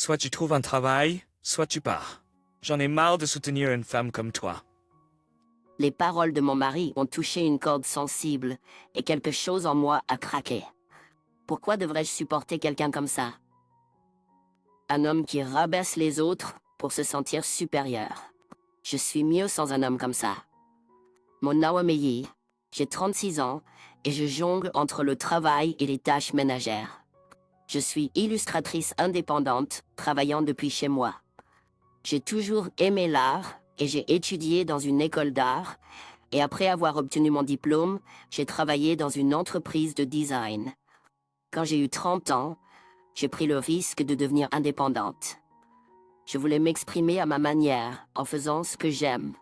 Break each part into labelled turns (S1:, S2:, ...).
S1: soit tu trouves un travail, soit tu pars. J'en ai marre de soutenir une femme comme toi.
S2: Les paroles de mon mari ont touché une corde sensible et quelque chose en moi a craqué. Pourquoi devrais-je supporter quelqu'un comme ça? Un homme qui rabaisse les autres pour se sentir supérieur. Je suis mieux sans un homme comme ça. Mon Naomi, j'ai 36 ans et je jongle entre le travail et les tâches ménagères. Je suis illustratrice indépendante, travaillant depuis chez moi. J'ai toujours aimé l'art et j'ai étudié dans une école d'art. Et après avoir obtenu mon diplôme, j'ai travaillé dans une entreprise de design. Quand j'ai eu 30 ans, j'ai pris le risque de devenir indépendante. Je voulais m'exprimer à ma manière, en faisant ce que j'aime.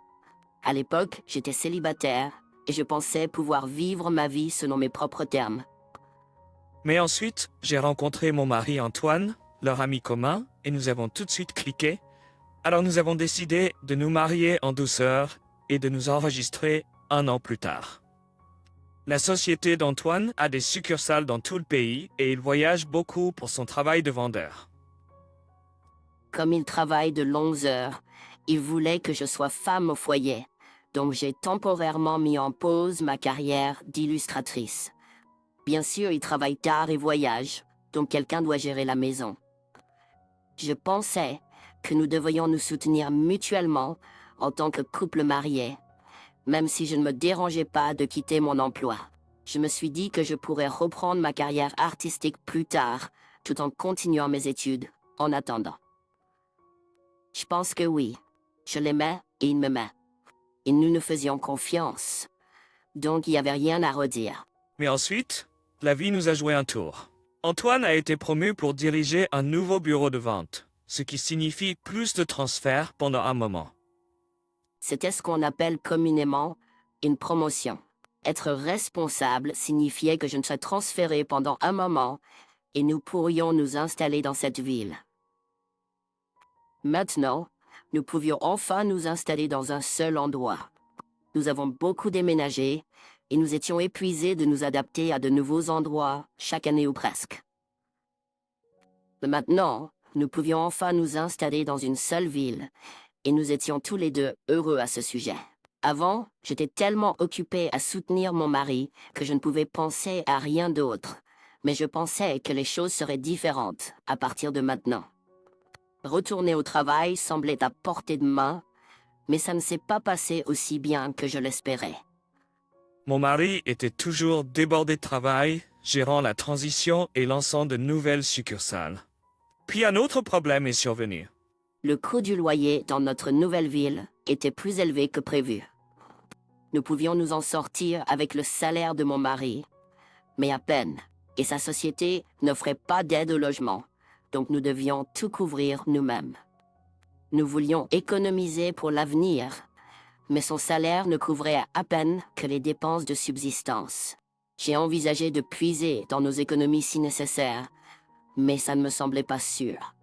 S2: À l'époque, j'étais célibataire et je pensais pouvoir vivre ma vie selon mes propres termes.
S1: Mais ensuite, j'ai rencontré mon mari Antoine, leur ami commun, et nous avons tout de suite cliqué. Alors nous avons décidé de nous marier en douceur et de nous enregistrer 1 an plus tard. La société d'Antoine a des succursales dans tout le pays et il voyage beaucoup pour son travail de vendeur.
S2: Comme il travaille de longues heures, il voulait que je sois femme au foyer, donc j'ai temporairement mis en pause ma carrière d'illustratrice. Bien sûr, il travaille tard et voyage, donc quelqu'un doit gérer la maison. Je pensais que nous devrions nous soutenir mutuellement en tant que couple marié, même si je ne me dérangeais pas de quitter mon emploi. Je me suis dit que je pourrais reprendre ma carrière artistique plus tard, tout en continuant mes études, en attendant. Je pense que oui, je l'aimais et il m'aimait. Et nous nous faisions confiance, donc il n'y avait rien à redire.
S1: Mais ensuite, la vie nous a joué un tour. Antoine a été promu pour diriger un nouveau bureau de vente, ce qui signifie plus de transferts pendant un moment.
S2: C'était ce qu'on appelle communément une promotion. Être responsable signifiait que je ne serais transféré pendant un moment et nous pourrions nous installer dans cette ville. Maintenant, nous pouvions enfin nous installer dans un seul endroit. Nous avons beaucoup déménagé et nous étions épuisés de nous adapter à de nouveaux endroits chaque année ou presque. Mais maintenant, nous pouvions enfin nous installer dans une seule ville et nous étions tous les deux heureux à ce sujet. Avant, j'étais tellement occupée à soutenir mon mari que je ne pouvais penser à rien d'autre. Mais je pensais que les choses seraient différentes à partir de maintenant. Retourner au travail semblait à portée de main, mais ça ne s'est pas passé aussi bien que je l'espérais.
S1: Mon mari était toujours débordé de travail, gérant la transition et lançant de nouvelles succursales. Puis un autre problème est survenu.
S2: Le coût du loyer dans notre nouvelle ville était plus élevé que prévu. Nous pouvions nous en sortir avec le salaire de mon mari, mais à peine, et sa société n'offrait pas d'aide au logement, donc nous devions tout couvrir nous-mêmes. Nous voulions économiser pour l'avenir, mais son salaire ne couvrait à peine que les dépenses de subsistance. J'ai envisagé de puiser dans nos économies si nécessaire, mais ça ne me semblait pas sûr.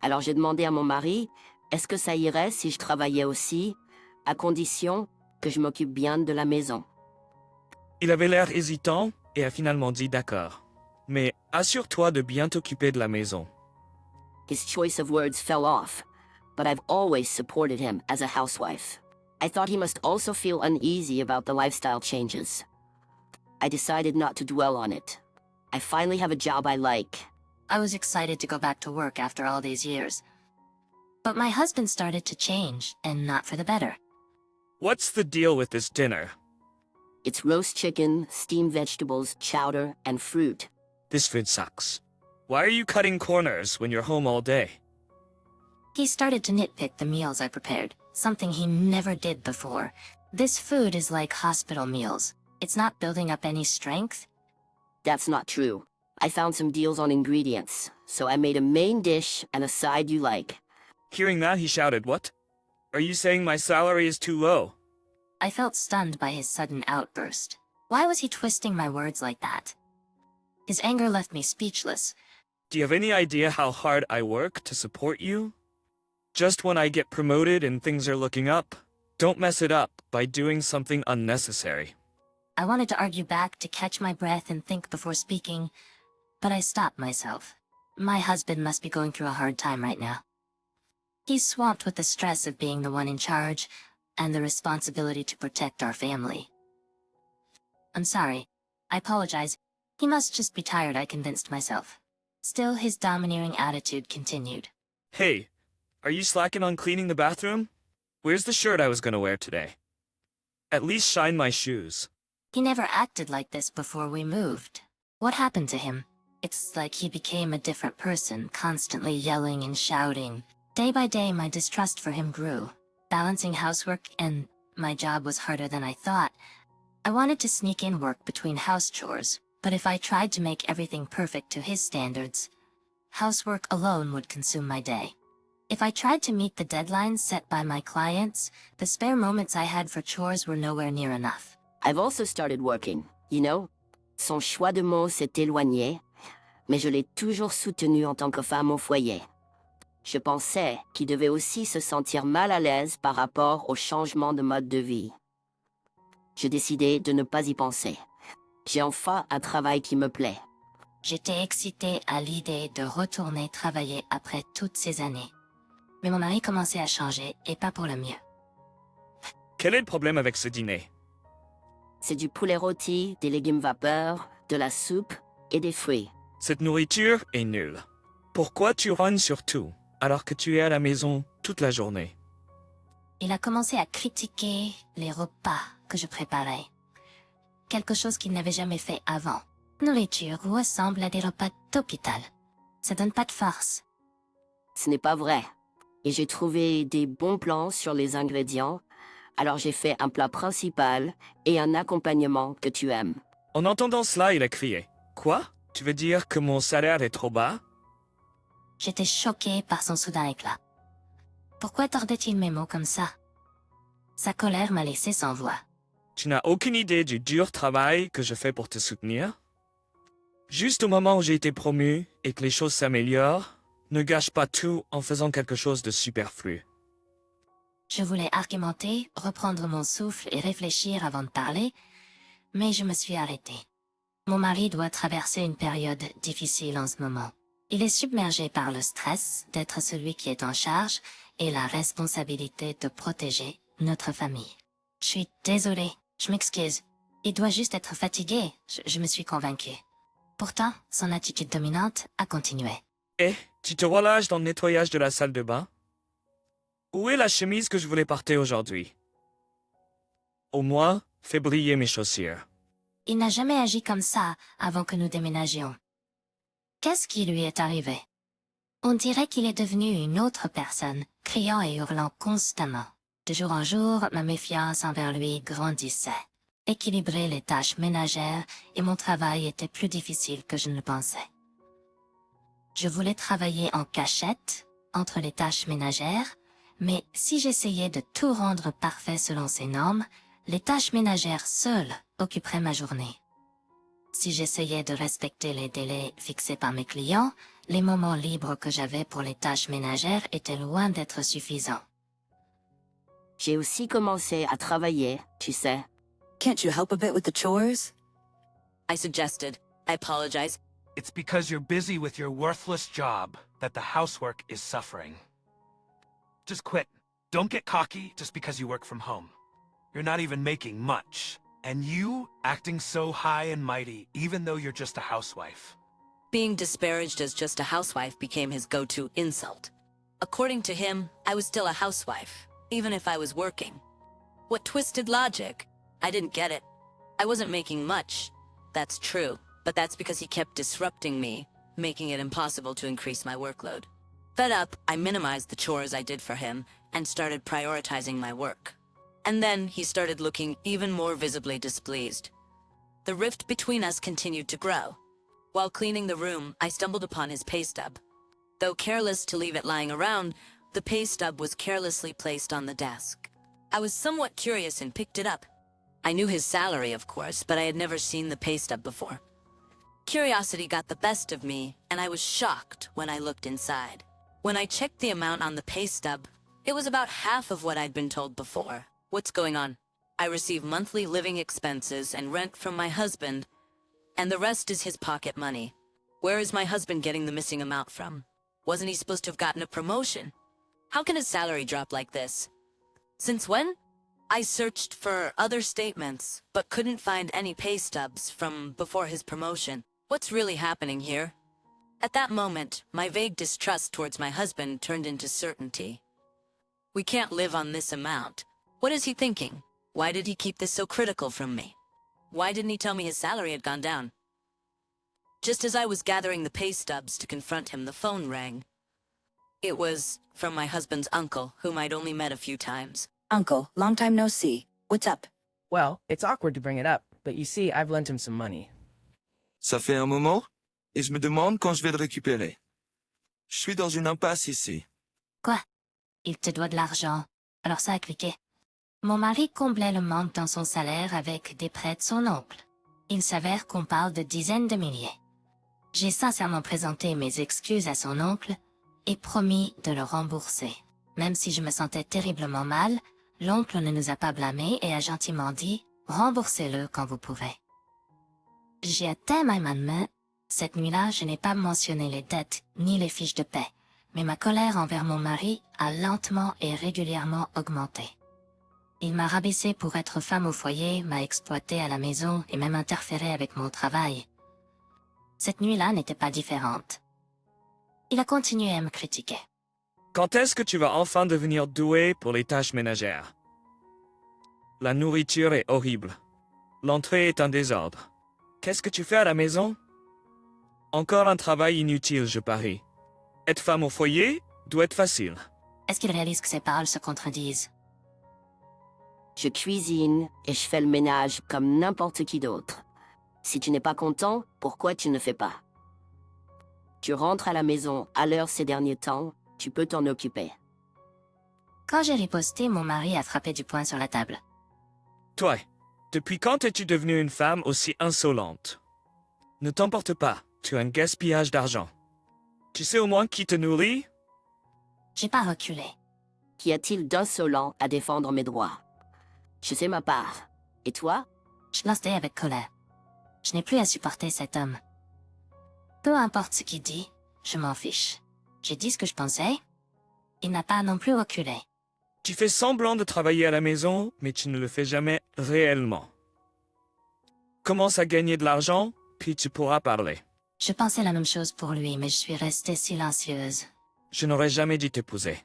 S2: Alors j'ai demandé à mon mari, est-ce que ça irait si je travaillais aussi, à condition que je m'occupe bien de la maison?
S1: Il avait l'air hésitant et a finalement dit d'accord. Mais assure-toi de bien t'occuper de la maison.
S2: His choice of words fell off, but I've always supported him as a housewife. I thought he must also feel uneasy about the lifestyle changes. I decided not to dwell on it. I finally have a job I like.
S3: I was excited to go back to work after all these years. But my husband started to change, and not for the better.
S1: What's the deal with this dinner?
S2: It's roast chicken, steamed vegetables, chowder, and fruit.
S1: This food sucks. Why are you cutting corners when you're home all day?
S3: He started to nitpick the meals I prepared, something he never did before. This food is like hospital meals. It's not building up any strength.
S2: That's not true. I found some deals on ingredients, so I made a main dish and a side you like.
S1: Hearing that, he shouted, "What? Are you saying my salary is too low?"
S3: I felt stunned by his sudden outburst. Why was he twisting my words like that? His anger left me speechless.
S1: Do you have any idea how hard I work to support you? Just when I get promoted and things are looking up, don't mess it up by doing something unnecessary.
S3: I wanted to argue back, to catch my breath and think before speaking, but I stopped myself. My husband must be going through a hard time right now. He's swamped with the stress of being the one in charge, and the responsibility to protect our family. I'm sorry. I apologize. He must just be tired, I convinced myself. Still, his domineering attitude continued.
S1: Hey, are you slacking on cleaning the bathroom? Where's the shirt I was gonna wear today? At least shine my shoes.
S3: He never acted like this before we moved. What happened to him? It's like he became a different person, constantly yelling and shouting. Day by day, my distrust for him grew. Balancing housework and my job was harder than I thought. I wanted to sneak in work between house chores, but if I tried to make everything perfect to his standards, housework alone would consume my day. If I tried to meet the deadlines set by my clients, the spare moments I had for chores were nowhere near enough.
S2: I've also started working, you know. Son choix de mots s'est éloigné, mais je l'ai toujours soutenu en tant que femme au foyer. Je pensais qu'il devait aussi se sentir mal à l'aise par rapport au changement de mode de vie. J'ai décidé de ne pas y penser. J'ai enfin un travail qui me plaît.
S3: J'étais excitée à l'idée de retourner travailler après toutes ces années. Mais mon mari commençait à changer, et pas pour le mieux.
S1: Quel est le problème avec ce dîner?
S2: C'est du poulet rôti, des légumes vapeur, de la soupe et des fruits.
S1: Cette nourriture est nulle. Pourquoi tu rognes sur tout, alors que tu es à la maison toute la journée?
S3: Il a commencé à critiquer les repas que je préparais. Quelque chose qu'il n'avait jamais fait avant. Nourriture ressemble à des repas d'hôpital. Ça donne pas de force.
S2: Ce n'est pas vrai. Et j'ai trouvé des bons plans sur les ingrédients, alors j'ai fait un plat principal et un accompagnement que tu aimes.
S1: En entendant cela, il a crié. Quoi? Tu veux dire que mon salaire est trop bas?
S3: J'étais choquée par son soudain éclat. Pourquoi tordait-il mes mots comme ça? Sa colère m'a laissé sans voix.
S1: Tu n'as aucune idée du dur travail que je fais pour te soutenir? Juste au moment où j'ai été promu et que les choses s'améliorent, ne gâche pas tout en faisant quelque chose de superflu.
S3: Je voulais argumenter, reprendre mon souffle et réfléchir avant de parler, mais je me suis arrêtée. Mon mari doit traverser une période difficile en ce moment. Il est submergé par le stress d'être celui qui est en charge et la responsabilité de protéger notre famille. Je suis désolée, je m'excuse. Il doit juste être fatigué, je me suis convaincue. Pourtant, son attitude dominante a continué.
S1: Eh, tu te relâches dans le nettoyage de la salle de bain? Où est la chemise que je voulais porter aujourd'hui? Au moins, fais briller mes chaussures.
S3: Il n'a jamais agi comme ça avant que nous déménagions. Qu'est-ce qui lui est arrivé? On dirait qu'il est devenu une autre personne, criant et hurlant constamment. De jour en jour, ma méfiance envers lui grandissait. Équilibrer les tâches ménagères et mon travail était plus difficile que je ne le pensais. Je voulais travailler en cachette, entre les tâches ménagères, mais si j'essayais de tout rendre parfait selon ses normes, les tâches ménagères seules occuperaient ma journée. Si j'essayais de respecter les délais fixés par mes clients, les moments libres que j'avais pour les tâches ménagères étaient loin d'être suffisants.
S2: J'ai aussi commencé à travailler, tu sais.
S4: Can't you help a bit with the chores?
S5: I suggested. I apologize.
S6: It's because you're busy with your worthless job that the housework is suffering. Just quit. Don't get cocky just because you work from home. You're not even making much. And you acting so high and mighty even though you're just a housewife.
S5: Being disparaged as just a housewife became his go-to insult. According to him, I was still a housewife, even if I was working. What twisted logic? I didn't get it. I wasn't making much. That's true, but that's because he kept disrupting me, making it impossible to increase my workload. Fed up, I minimized the chores I did for him and started prioritizing my work. And then he started looking even more visibly displeased. The rift between us continued to grow. While cleaning the room, I stumbled upon his pay stub. Though careless to leave it lying around, the pay stub was carelessly placed on the desk. I was somewhat curious and picked it up. I knew his salary, of course, but I had never seen the pay stub before. Curiosity got the best of me, and I was shocked when I looked inside. When I checked the amount on the pay stub, it was about half of what I'd been told before. What's going on? I receive monthly living expenses and rent from my husband, and the rest is his pocket money. Where is my husband getting the missing amount from? Wasn't he supposed to have gotten a promotion? How can his salary drop like this? Since when? I searched for other statements, but couldn't find any pay stubs from before his promotion. What's really happening here? At that moment, my vague distrust towards my husband turned into certainty. We can't live on this amount. What is he thinking? Why did he keep this so critical from me? Why didn't he tell me his salary had gone down? Just as I was gathering the pay stubs to confront him, the phone rang. It was from my husband's uncle, whom I'd only met a few times.
S4: Uncle, long time no see. What's up?
S7: Well, it's awkward to bring it up, but you see, I've lent him some money.
S8: Ça fait un moment, et je me demande quand je vais le récupérer. Je suis dans une impasse ici.
S3: Quoi? Il te doit de l'argent. Alors ça a cliqué. Mon mari comblait le manque dans son salaire avec des prêts de son oncle. Il s'avère qu'on parle de dizaines de milliers. J'ai sincèrement présenté mes excuses à son oncle et promis de le rembourser. Même si je me sentais terriblement mal, l'oncle ne nous a pas blâmés et a gentiment dit « Remboursez-le quand vous pourrez ». J'y étais même admis. Cette nuit-là, je n'ai pas mentionné les dettes ni les fiches de paie, mais ma colère envers mon mari a lentement et régulièrement augmenté. Il m'a rabaissé pour être femme au foyer, m'a exploité à la maison et même interféré avec mon travail. Cette nuit-là n'était pas différente. Il a continué à me critiquer.
S1: Quand est-ce que tu vas enfin devenir doué pour les tâches ménagères? La nourriture est horrible. L'entrée est un désordre. Qu'est-ce que tu fais à la maison? Encore un travail inutile, je parie. Être femme au foyer doit être facile.
S3: Est-ce qu'il réalise que ses paroles se contredisent?
S2: Je cuisine et je fais le ménage comme n'importe qui d'autre. Si tu n'es pas content, pourquoi tu ne fais pas? Tu rentres à la maison à l'heure ces derniers temps, tu peux t'en occuper.
S3: Quand j'ai riposté, mon mari a frappé du poing sur la table.
S1: Toi, depuis quand es-tu devenue une femme aussi insolente? Ne t'emporte pas, tu as un gaspillage d'argent. Tu sais au moins qui te nourrit?
S3: J'ai pas reculé.
S2: Qu'y a-t-il d'insolent à défendre mes droits? Je sais ma part. Et toi?
S3: Je lançais avec colère. Je n'ai plus à supporter cet homme. Peu importe ce qu'il dit, je m'en fiche. J'ai dit ce que je pensais. Il n'a pas non plus reculé.
S1: Tu fais semblant de travailler à la maison, mais tu ne le fais jamais réellement. Commence à gagner de l'argent, puis tu pourras parler.
S3: Je pensais la même chose pour lui, mais je suis restée silencieuse.
S1: Je n'aurais jamais dû t'épouser.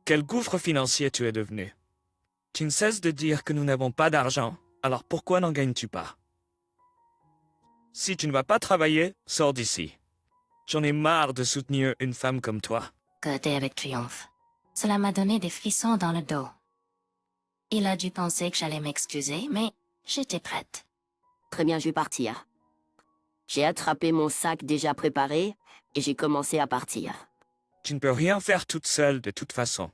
S1: Quel gouffre financier tu es devenu. Tu ne cesses de dire que nous n'avons pas d'argent, alors pourquoi n'en gagnes-tu pas? Si tu ne vas pas travailler, sors d'ici. J'en ai marre de soutenir une femme comme toi.
S3: Côté avec triomphe. Cela m'a donné des frissons dans le dos. Il a dû penser que j'allais m'excuser, mais j'étais prête.
S2: Très bien, je vais partir. J'ai attrapé mon sac déjà préparé et j'ai commencé à partir.
S1: Tu ne peux rien faire toute seule de toute façon.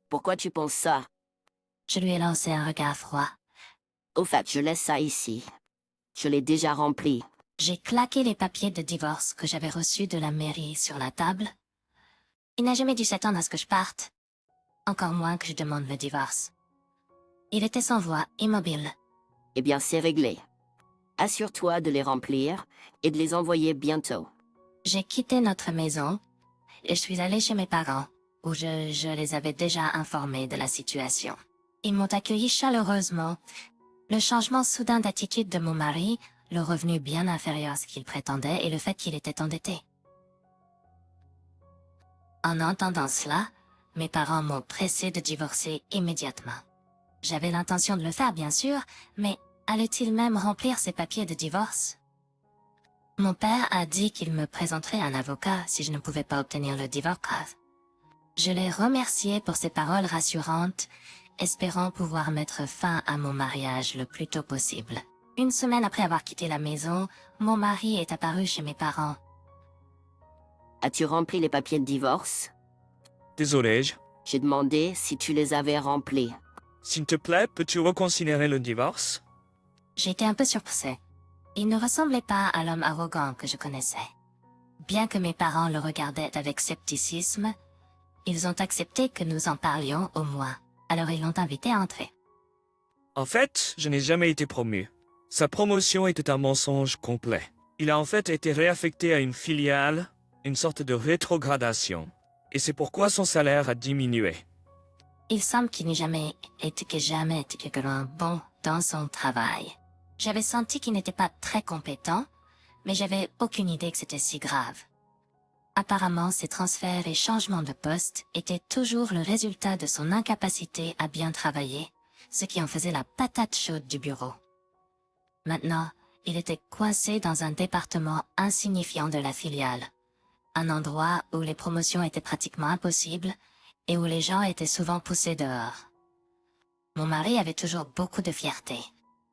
S2: Pourquoi tu penses ça?
S3: Je lui ai lancé un regard froid.
S2: Au fait, je laisse ça ici. Je l'ai déjà rempli.
S3: J'ai claqué les papiers de divorce que j'avais reçus de la mairie sur la table. Il n'a jamais dû s'attendre à ce que je parte. Encore moins que je demande le divorce. Il était sans voix, immobile.
S2: Eh bien, c'est réglé. Assure-toi de les remplir et de les envoyer bientôt.
S3: J'ai quitté notre maison et je suis allée chez mes parents, où je les avais déjà informés de la situation. Ils m'ont accueilli chaleureusement. Le changement soudain d'attitude de mon mari, le revenu bien inférieur à ce qu'il prétendait et le fait qu'il était endetté. En entendant cela, mes parents m'ont pressé de divorcer immédiatement. J'avais l'intention de le faire, bien sûr, mais allait-il même remplir ces papiers de divorce? Mon père a dit qu'il me présenterait un avocat si je ne pouvais pas obtenir le divorce. Je l'ai remercié pour ses paroles rassurantes, espérant pouvoir mettre fin à mon mariage le plus tôt possible. Une semaine après avoir quitté la maison, mon mari est apparu chez mes parents.
S2: As-tu rempli les papiers de divorce?
S1: Désolé,
S2: J'ai demandé si tu les avais remplis.
S1: s'il te plaît, peux-tu reconsidérer le divorce?
S3: J'étais un peu surpris. Il ne ressemblait pas à l'homme arrogant que je connaissais. Bien que mes parents le regardaient avec scepticisme, ils ont accepté que nous en parlions au moins. Alors ils l'ont invité à entrer.
S1: En fait, je n'ai jamais été promu. Sa promotion était un mensonge complet. Il a en fait été réaffecté à une filiale, une sorte de rétrogradation. Et c'est pourquoi son salaire a diminué.
S3: Il semble qu'il n'ait jamais été bon dans son travail. J'avais senti qu'il n'était pas très compétent, mais j'avais aucune idée que c'était si grave. Apparemment, ces transferts et changements de poste étaient toujours le résultat de son incapacité à bien travailler, ce qui en faisait la patate chaude du bureau. Maintenant, il était coincé dans un département insignifiant de la filiale, un endroit où les promotions étaient pratiquement impossibles et où les gens étaient souvent poussés dehors. Mon mari avait toujours beaucoup de fierté.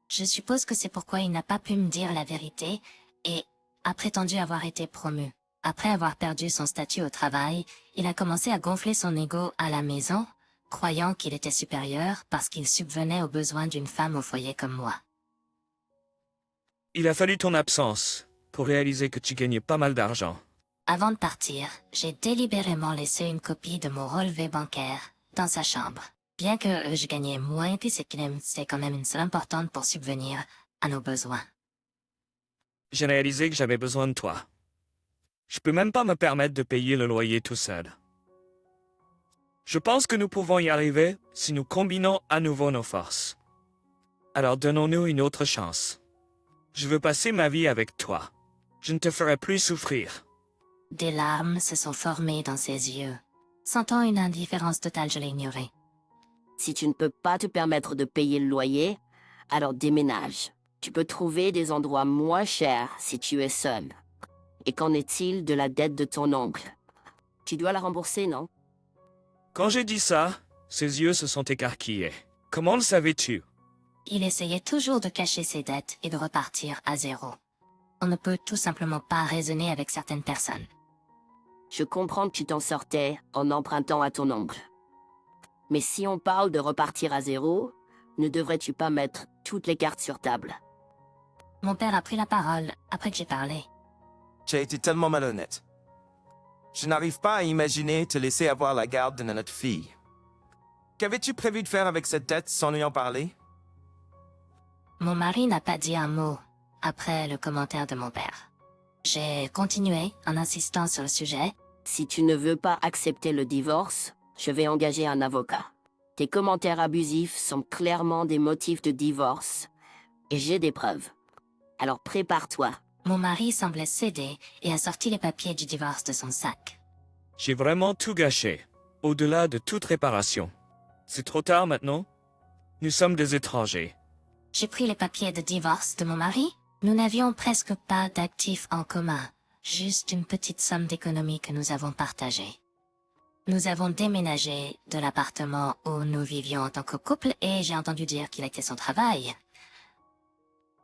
S3: Je suppose que c'est pourquoi il n'a pas pu me dire la vérité et a prétendu avoir été promu. Après avoir perdu son statut au travail, il a commencé à gonfler son ego à la maison, croyant qu'il était supérieur parce qu'il subvenait aux besoins d'une femme au foyer comme moi.
S1: Il a fallu ton absence pour réaliser que tu gagnais pas mal d'argent.
S3: Avant de partir, j'ai délibérément laissé une copie de mon relevé bancaire dans sa chambre. Bien que je gagnais moins, c'est quand même une somme importante pour subvenir à nos besoins.
S1: J'ai réalisé que j'avais besoin de toi. Je peux même pas me permettre de payer le loyer tout seul. Je pense que nous pouvons y arriver si nous combinons à nouveau nos forces. Alors donnons-nous une autre chance. Je veux passer ma vie avec toi. Je ne te ferai plus souffrir.
S3: Des larmes se sont formées dans ses yeux. Sentant une indifférence totale, je l'ai ignoré.
S2: Si tu ne peux pas te permettre de payer le loyer, alors déménage. Tu peux trouver des endroits moins chers si tu es seul. Et qu'en est-il de la dette de ton oncle? Tu dois la rembourser, non?
S1: Quand j'ai dit ça, ses yeux se sont écarquillés. Comment le savais-tu?
S3: Il essayait toujours de cacher ses dettes et de repartir à zéro. On ne peut tout simplement pas raisonner avec certaines personnes.
S2: Je comprends que tu t'en sortais en empruntant à ton oncle. Mais si on parle de repartir à zéro, ne devrais-tu pas mettre toutes les cartes sur table?
S3: Mon père a pris la parole après que j'ai parlé.
S9: Tu as été tellement malhonnête. Je n'arrive pas à imaginer te laisser avoir la garde de notre fille. Qu'avais-tu prévu de faire avec cette dette sans lui en parler?
S3: Mon mari n'a pas dit un mot après le commentaire de mon père. J'ai continué en insistant sur le sujet.
S2: Si tu ne veux pas accepter le divorce, je vais engager un avocat. Tes commentaires abusifs sont clairement des motifs de divorce. Et j'ai des preuves. Alors prépare-toi.
S3: Mon mari semblait céder et a sorti les papiers du divorce de son sac.
S1: J'ai vraiment tout gâché, au-delà de toute réparation. C'est trop tard maintenant? Nous sommes des étrangers.
S3: J'ai pris les papiers de divorce de mon mari. Nous n'avions presque pas d'actifs en commun, juste une petite somme d'économies que nous avons partagée. Nous avons déménagé de l'appartement où nous vivions en tant que couple et j'ai entendu dire qu'il a quitté son travail.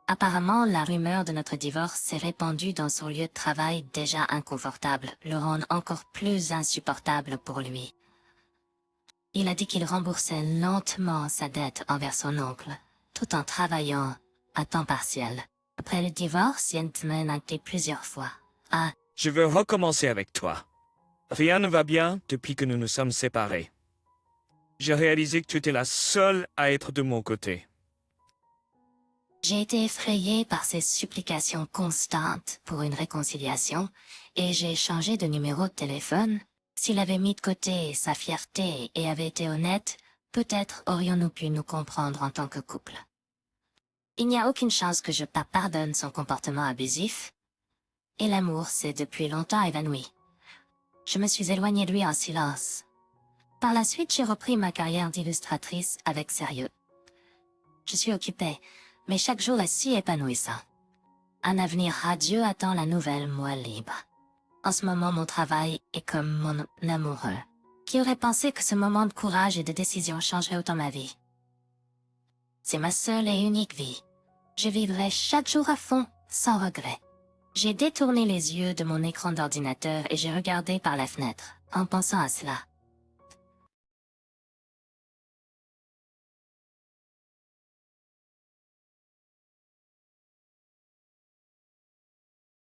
S3: Apparemment, la rumeur de notre divorce s'est répandue dans son lieu de travail déjà inconfortable, le rendant encore plus insupportable pour lui. Il a dit qu'il remboursait lentement sa dette envers son oncle, tout en travaillant à temps partiel. Après le divorce, Yen m'a appelé plusieurs fois. Ah,
S1: Je veux recommencer avec toi. Rien ne va bien depuis que nous nous sommes séparés. J'ai réalisé que tu étais la seule à être de mon côté.
S3: j'ai été effrayée par ses supplications constantes pour une réconciliation et j'ai changé de numéro de téléphone. S'il avait mis de côté sa fierté et avait été honnête, peut-être aurions-nous pu nous comprendre en tant que couple. Il n'y a aucune chance que je pardonne son comportement abusif, et l'amour s'est depuis longtemps évanoui. Je me suis éloignée de lui en silence. Par la suite, j'ai repris ma carrière d'illustratrice avec sérieux. Je suis occupée, mais chaque jour est si épanouissant. Un avenir radieux attend la nouvelle moi libre. En ce moment, mon travail est comme mon amoureux. Qui aurait pensé que ce moment de courage et de décision changerait autant ma vie? C'est ma seule et unique vie. Je vivrai chaque jour à fond, sans regret. J'ai détourné les yeux de mon écran d'ordinateur et j'ai regardé par la fenêtre, en pensant à cela.